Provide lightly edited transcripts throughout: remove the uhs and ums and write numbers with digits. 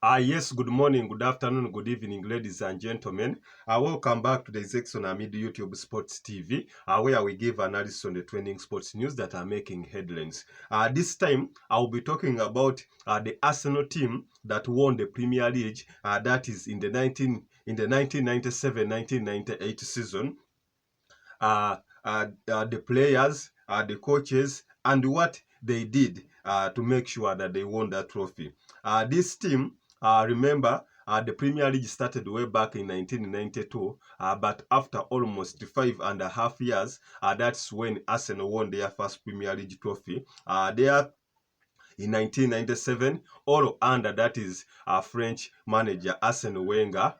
Yes, good morning, good afternoon, good evening, ladies and gentlemen. Welcome back to the section amid YouTube Sports TV, where we give analysis on the trending sports news that are making headlines. This time, I'll be talking about the Arsenal team that won the Premier League, that is in the 1997-1998 season. The players, the coaches, and what they did to make sure that they won that trophy. This team, remember, the Premier League started way back in 1992, but after almost 5.5 years, that's when Arsenal won their first Premier League trophy. They in 1997, all under that is French manager Arsene Wenger.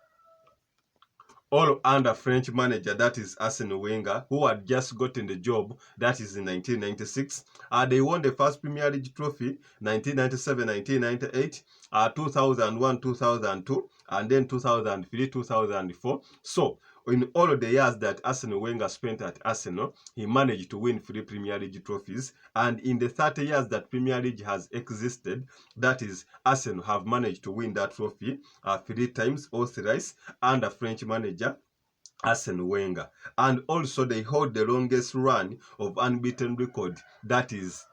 All under French manager, that is Arsene Wenger, who had just gotten the job, that is in 1996. They won the first Premier League trophy, 1997, 1998, 2001, 2002, and then 2003, 2004. So, in all of the years that Arsene Wenger spent at Arsenal, he managed to win 3 Premier League trophies. And in the 30 years that Premier League has existed, that is, Arsenal have managed to win that trophy 3 times, all thrice, under French manager Arsene Wenger. And also they hold the longest run of unbeaten record, that is,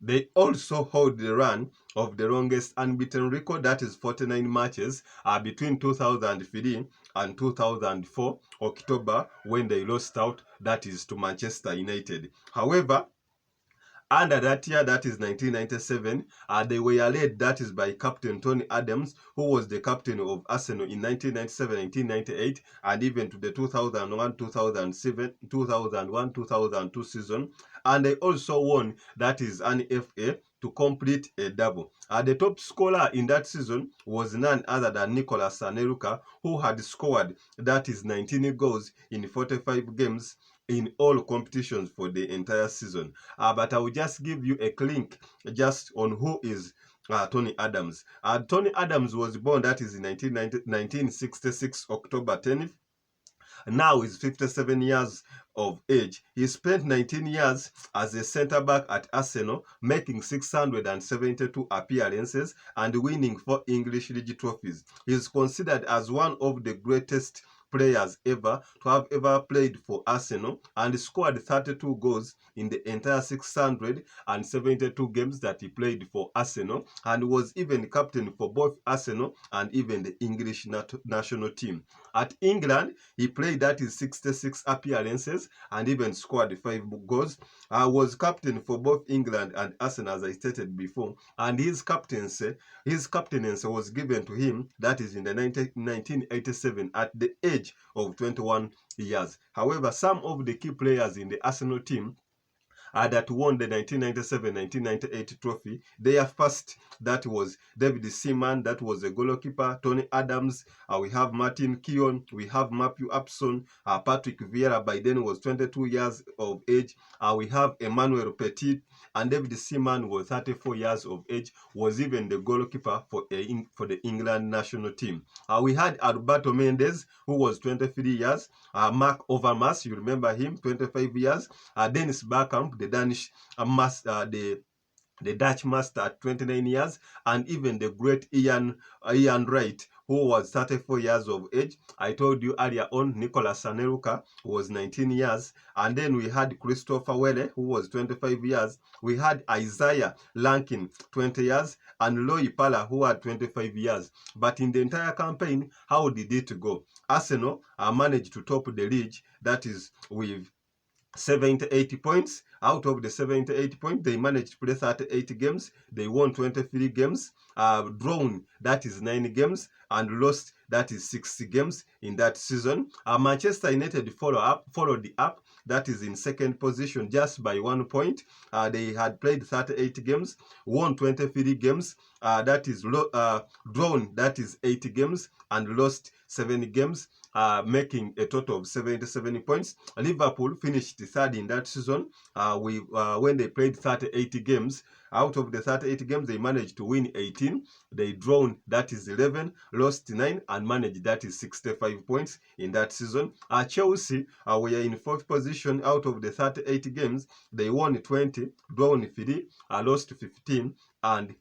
they also hold the run of the longest unbeaten record, that is 49 matches, between 2003 and 2004 October, when they lost out, that is, to Manchester United. However, under that year, that is 1997, they were led, that is, by Captain Tony Adams, who was the captain of Arsenal in 1997, 1998, and even to the 2001, 2007, 2001, 2002 season. And they also won, that is, an FA to complete a double. The top scorer in that season was none other than Nicolas Anelka, who had scored, that is, 19 goals in 45 games in all competitions for the entire season. But I will just give you a link just on who is Tony Adams. Tony Adams was born, that is, in 1966, October 10th. Now he's 57 years of age. He spent 19 years as a centre-back at Arsenal, making 672 appearances and winning 4 English League trophies. He is considered as one of the greatest players ever to have ever played for Arsenal, and scored 32 goals in the entire 672 games that he played for Arsenal, and was even captain for both Arsenal and even the English national team. At England, he played, that is, 66 appearances and even scored 5 goals. Was captain for both England and Arsenal, as I stated before, and his captaincy was given to him, that is, in the 1987, at the age of 21 years. However, some of the key players in the Arsenal team that won the 1997-1998 trophy. Their first, that was David Seaman, that was a goalkeeper. Tony Adams, we have Martin Keown, we have Matthew Upson, Patrick Vieira by then was 22 years of age. We have Emmanuel Petit, and David Seaman was 34 years of age, was even the goalkeeper for the England national team. We had Alberto Mendes, who was 23 years, Mark Overmars, you remember him, 25 years, Dennis Bergkamp, the Danish master, the Dutch master at 29 years, and even the great Ian Wright, who was 34 years of age. I told you earlier on, Nicolas Anelka was 19 years. And then we had Christopher Welle, who was 25 years. We had Isaiah Lankin, 20 years, and Loy Pala, who had 25 years. But in the entire campaign, how did it go? Arsenal managed to top the league, that is, with 78 points. Out of the 78 points, they managed to play 38 games. They won 23 games, drawn, that is 9 games, and lost, that is 60 games in that season. Manchester United followed up, that is in second position, just by 1 point. They had played 38 games, won 23 games, that is drawn, that is 80 games, and lost 7 games. Making a total of 77 points. Liverpool finished third in that season when they played 38 games. Out of the 38 games, they managed to win 18. They drawn, that is 11, lost 9, and managed, that is 65 points in that season. Chelsea were in fourth position. Out of the 38 games, they won 20, drawn 3, lost 15, and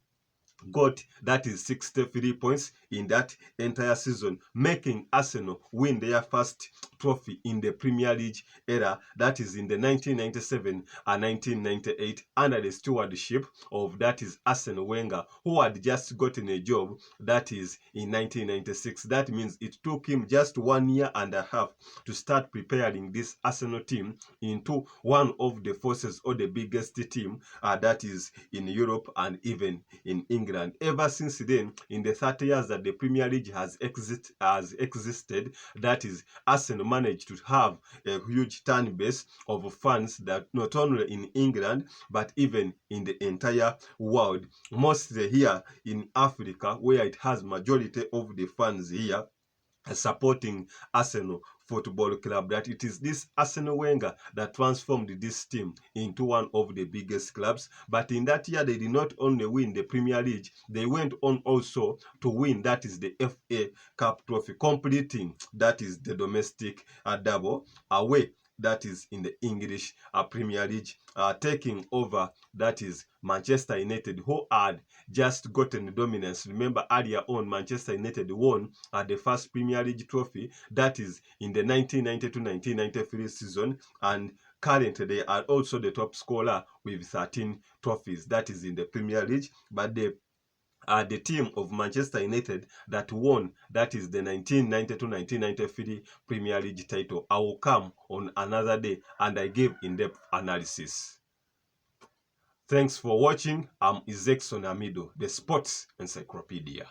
got that is 63 points in that entire season, making Arsenal win their first trophy in the Premier League era, that is in the 1997 and 1998, under the stewardship of that is Arsene Wenger, who had just gotten a job that is in 1996. That means it took him just 1 year and a half to start preparing this Arsenal team into one of the forces or the biggest team that is in Europe and even in England. Ever since then, in the 30 years that the Premier League has existed, that is, Arsenal managed to have a huge fan base of fans that not only in England but even in the entire world, mostly here in Africa, where it has majority of the fans here supporting Arsenal Football Club, that it is this Arsene Wenger that transformed this team into one of the biggest clubs. But in that year, they did not only win the Premier League, they went on also to win that is the FA Cup trophy, completing that is the domestic double away, that is in the English Premier League, taking over that is Manchester United, who had just gotten dominance. Remember, earlier on, Manchester United won the first Premier League trophy, that is in the 1992-1993 season, and currently they are also the top scorer with 13 trophies, that is in the Premier League. But the team of Manchester United that won, that is the 1992-1993 Premier League title. I will come on another day and I give in-depth analysis. Thanks for watching. I'm Izekson Amido, the Sports Encyclopedia.